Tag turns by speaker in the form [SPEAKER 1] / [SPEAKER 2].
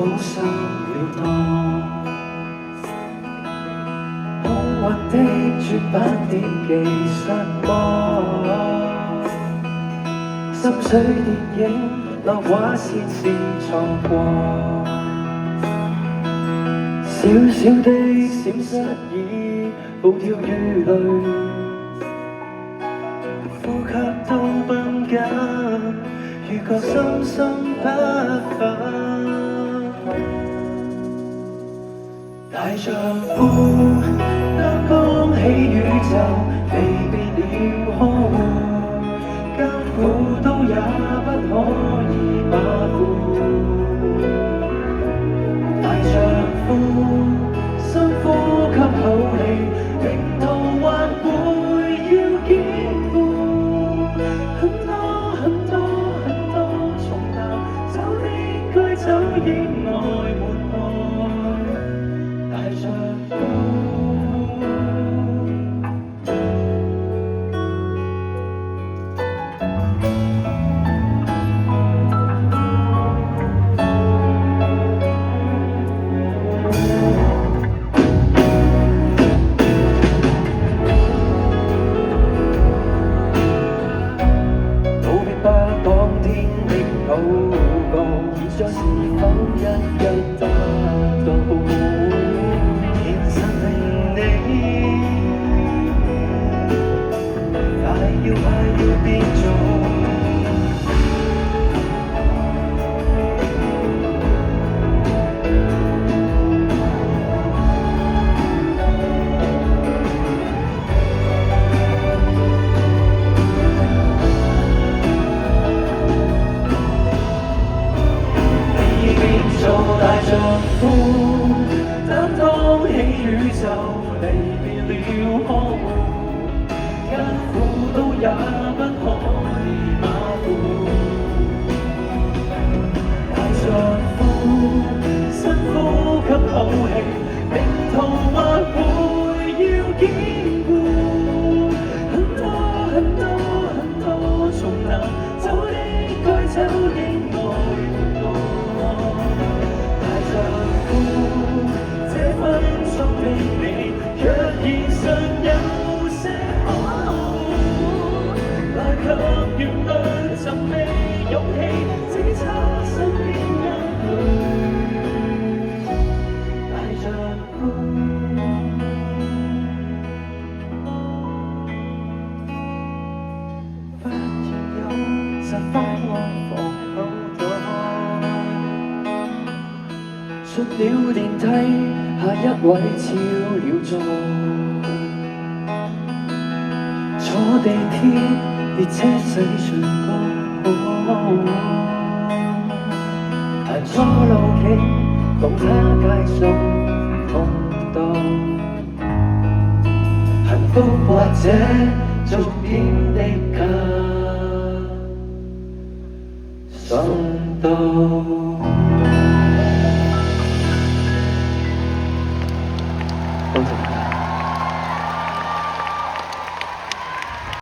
[SPEAKER 1] 好心了當。空幻的絕版碟技術麼？心水電影落畫線是錯過，小小的閃失已暴跳如雷，呼吸都繃緊，如覺心心不忿。大丈夫擔當起宇宙，離別了呵護，艱苦都也不可以馬虎。大丈夫深呼吸口氣，命途還會要兼顧。很多很多很多重難走的該走，應愛沒愛。大丈夫。禱告，現在是否一一得到？現實令你快要變做。大丈夫擔當起宇宙，離別了呵護，艱苦都也不可以馬虎。大丈夫深呼吸口氣，命途或會要兼顧。很多很多很多重難走的該走，應愛沒愛。這分鐘的你，若現實有些可惡，來給原諒尋覓勇氣，只差身邊眼淚。大丈夫，忽然有10番愛防口袋。出了電梯，下一位超了座。坐地鐵，列車駛進歌。彈錯路徑，共他街中空蕩。幸福或者逐漸的假心動。